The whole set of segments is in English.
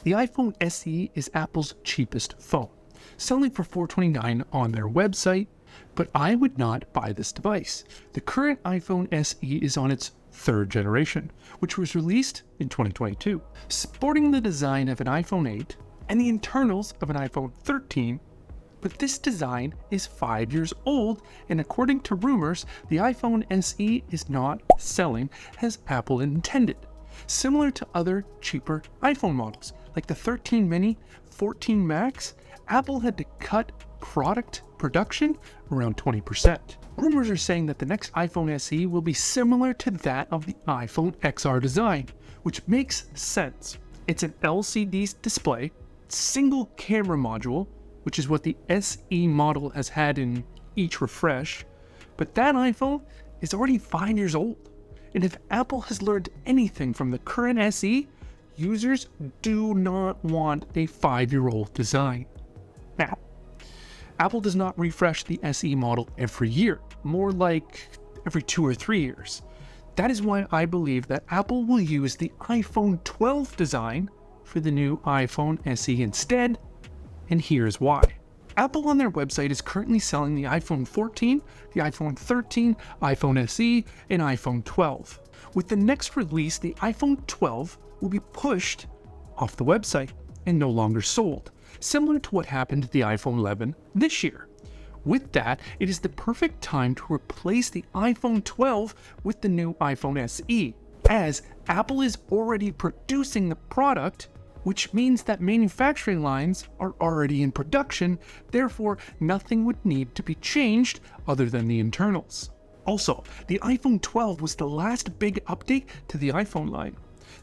The iPhone SE is Apple's cheapest phone, selling for $429 on their website, but I would not buy this device. The current iPhone SE is on its third generation, which was released in 2022, sporting the design of an iPhone 8 and the internals of an iPhone 13, but this design is 5 years old, and according to rumors, the iPhone SE is not selling as Apple intended. Similar to other cheaper iPhone models, like the 13 mini, 14 Max, Apple had to cut product production around 20%. Rumors are saying that the next iPhone SE will be similar to that of the iPhone XR design, which makes sense. It's an LCD display, single camera module, which is what the SE model has had in each refresh, but that iPhone is already 5 years old. And if Apple has learned anything from the current SE, users do not want a 5-year-old design. Now, Apple does not refresh the SE model every year, more like every 2 or 3 years. That is why I believe that Apple will use the iPhone 12 design for the new iPhone SE instead, and here's why. Apple on their website is currently selling the iPhone 14, the iPhone 13, iPhone SE, and iPhone 12. With the next release, the iPhone 12 will be pushed off the website and no longer sold, similar to what happened to the iPhone 11 this year. With that, it is the perfect time to replace the iPhone 12 with the new iPhone SE, as Apple is already producing the product, which means that manufacturing lines are already in production, therefore nothing would need to be changed other than the internals. Also, the iPhone 12 was the last big update to the iPhone line.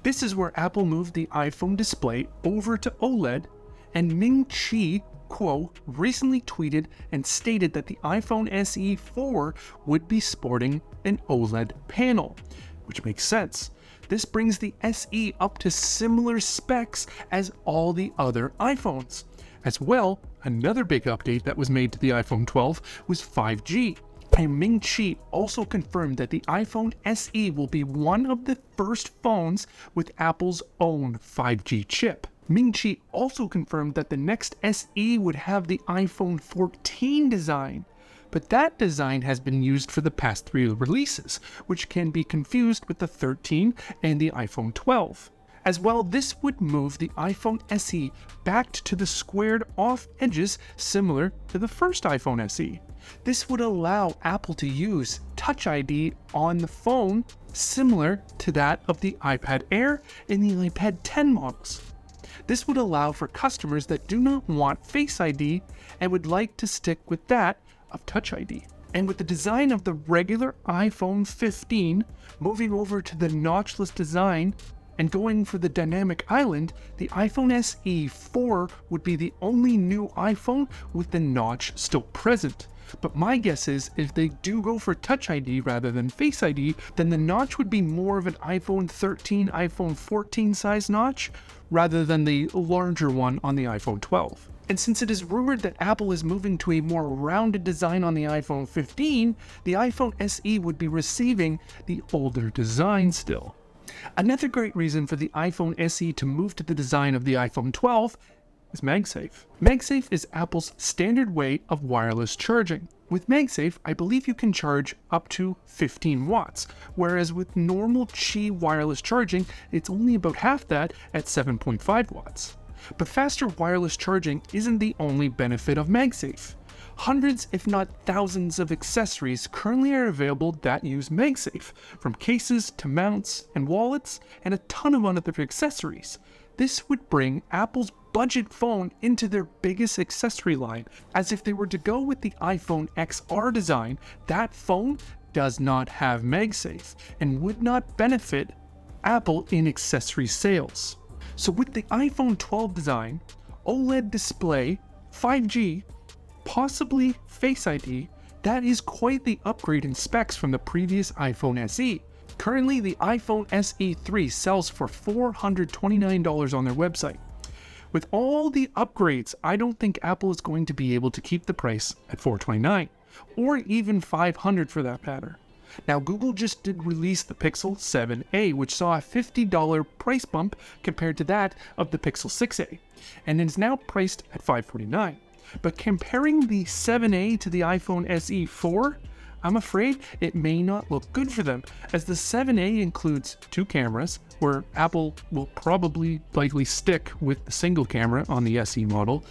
This is where Apple moved the iPhone display over to OLED, and Ming-Chi Kuo recently tweeted and stated that the iPhone SE 4 would be sporting an OLED panel, which makes sense. This brings the SE up to similar specs as all the other iPhones. As well, another big update that was made to the iPhone 12 was 5G. And Ming-Chi also confirmed that the iPhone SE will be one of the first phones with Apple's own 5G chip. Ming-Chi also confirmed that the next SE would have the iPhone 14 design, but that design has been used for the past 3 releases, which can be confused with the 13 and the iPhone 12. As well, this would move the iPhone SE back to the squared off edges similar to the first iPhone SE. This would allow Apple to use Touch ID on the phone similar to that of the iPad Air and the iPad 10 models. This would allow for customers that do not want Face ID and would like to stick with that of Touch ID. And with the design of the regular iPhone 15 moving over to the notchless design and going for the dynamic island, the iPhone SE 4 would be the only new iPhone with the notch still present. But my guess is if they do go for Touch ID rather than Face ID, then the notch would be more of an iPhone 13, iPhone 14 size notch rather than the larger one on the iPhone 12. And since it is rumored that Apple is moving to a more rounded design on the iPhone 15, the iPhone SE would be receiving the older design still. Another great reason for the iPhone SE to move to the design of the iPhone 12 is MagSafe. MagSafe is Apple's standard way of wireless charging. With MagSafe, I believe you can charge up to 15 watts, whereas with normal Qi wireless charging, it's only about half that at 7.5 watts. But faster wireless charging isn't the only benefit of MagSafe. Hundreds, if not thousands, of accessories currently are available that use MagSafe, from cases to mounts and wallets, and a ton of other accessories. This would bring Apple's budget phone into their biggest accessory line, as if they were to go with the iPhone XR design, that phone does not have MagSafe and would not benefit Apple in accessory sales. So with the iPhone 12 design, OLED display, 5G, possibly Face ID, that is quite the upgrade in specs from the previous iPhone SE. Currently, the iPhone SE 3 sells for $429 on their website. With all the upgrades, I don't think Apple is going to be able to keep the price at $429, or even $500 for that matter. Now, Google just did release the Pixel 7a, which saw a $50 price bump compared to that of the Pixel 6a, and is now priced at $549. But comparing the 7a to the iPhone SE 4, I'm afraid it may not look good for them, as the 7a includes 2 cameras, where Apple will probably likely stick with the single camera on the SE model.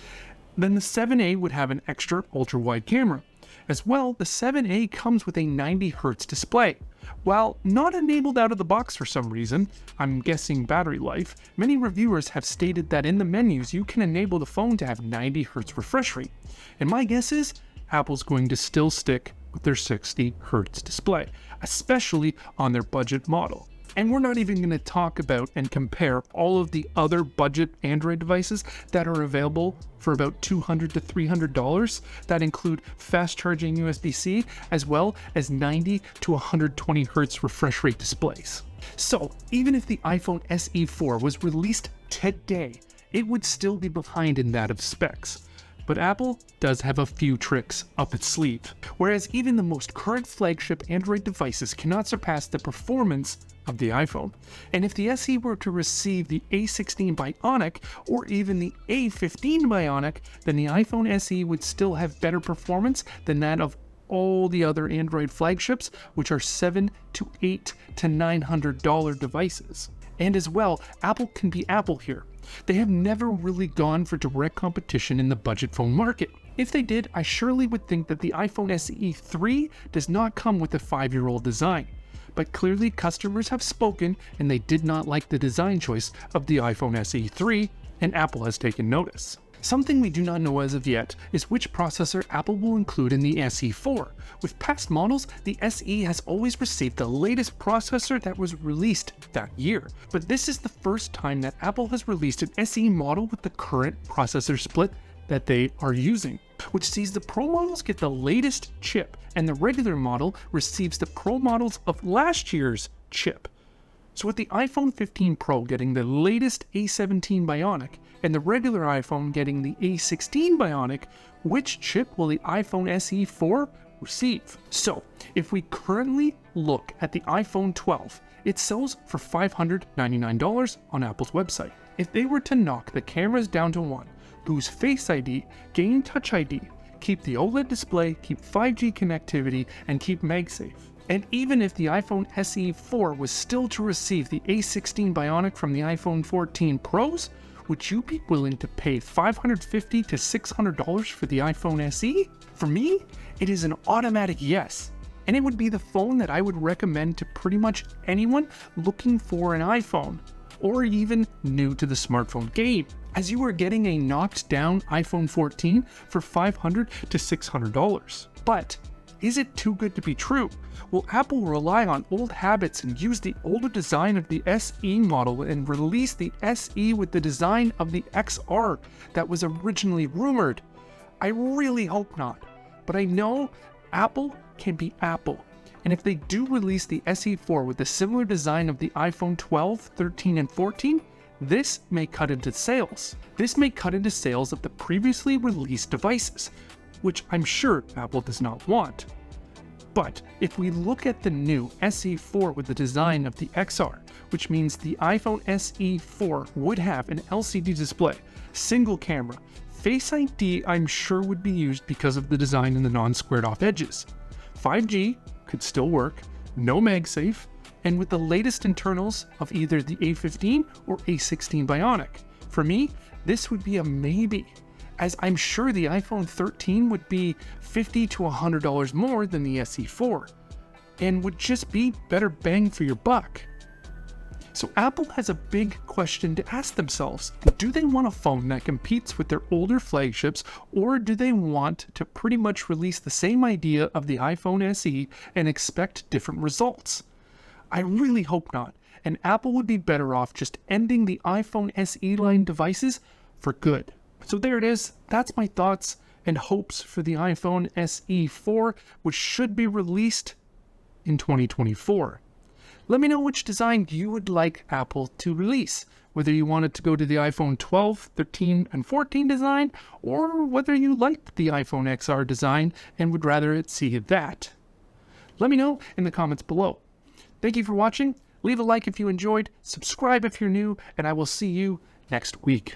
Then the 7a would have an extra ultra-wide camera. As well, the 7a comes with a 90Hz display. While not enabled out of the box for some reason, I'm guessing battery life, many reviewers have stated that in the menus you can enable the phone to have 90Hz refresh rate. And my guess is Apple's going to still stick with their 60Hz display, especially on their budget model. And we're not even going to talk about and compare all of the other budget Android devices that are available for about $200 to $300 that include fast charging USB-C as well as 90 to 120 Hz refresh rate displays. So even if the iPhone SE 4 was released today, it would still be behind in that of specs. But Apple does have a few tricks up its sleeve, whereas even the most current flagship Android devices cannot surpass the performance of the iPhone. And if the SE were to receive the A16 Bionic or even the A15 Bionic, then the iPhone SE would still have better performance than that of all the other Android flagships, which are $700 to $800 to $900 devices. And as well, Apple can be Apple here. They have never really gone for direct competition in the budget phone market. If they did, I surely would think that the iPhone SE 3 does not come with a 5-year-old design. But clearly customers have spoken and they did not like the design choice of the iPhone SE 3, and Apple has taken notice. Something we do not know as of yet is which processor Apple will include in the SE 4. With past models, the SE has always received the latest processor that was released that year. But this is the first time that Apple has released an SE model with the current processor split that they are using, which sees the Pro models get the latest chip and the regular model receives the Pro models of last year's chip. So with the iPhone 15 Pro getting the latest A17 Bionic and the regular iPhone getting the A16 Bionic, which chip will the iPhone SE 4 receive? So if we currently look at the iPhone 12, it sells for $599 on Apple's website. If they were to knock the cameras down to 1, lose Face ID, gain Touch ID, keep the OLED display, keep 5G connectivity, and keep MagSafe. And even if the iPhone SE 4 was still to receive the A16 Bionic from the iPhone 14 Pros, would you be willing to pay $550 to $600 for the iPhone SE? For me, it is an automatic yes. And it would be the phone that I would recommend to pretty much anyone looking for an iPhone, or even new to the smartphone game, as you are getting a knocked down iPhone 14 for $500 to $600. But is it too good to be true? Will Apple rely on old habits and use the older design of the SE model and release the SE with the design of the XR that was originally rumored? I really hope not, but I know Apple can be Apple. And if they do release the SE 4 with a similar design of the iPhone 12, 13, and 14, this may cut into sales. This may cut into sales of the previously released devices, which I'm sure Apple does not want. But if we look at the new SE 4 with the design of the XR, which means the iPhone SE 4 would have an LCD display, single camera, Face ID I'm sure would be used because of the design and the non-squared off edges. 5G could still work, no MagSafe, and with the latest internals of either the A15 or A16 Bionic. For me, this would be a maybe, as I'm sure the iPhone 13 would be $50 to $100 more than the SE 4, and would just be better bang for your buck. So Apple has a big question to ask themselves. Do they want a phone that competes with their older flagships, or do they want to pretty much release the same idea of the iPhone SE and expect different results? I really hope not, and Apple would be better off just ending the iPhone SE line devices for good. So there it is. That's my thoughts and hopes for the iPhone SE 4, which should be released in 2024. Let me know which design you would like Apple to release, whether you wanted to go to the iPhone 12, 13, and 14 design, or whether you liked the iPhone XR design and would rather it see that. Let me know in the comments below. Thank you for watching. Leave a like if you enjoyed, subscribe if you're new, and I will see you next week.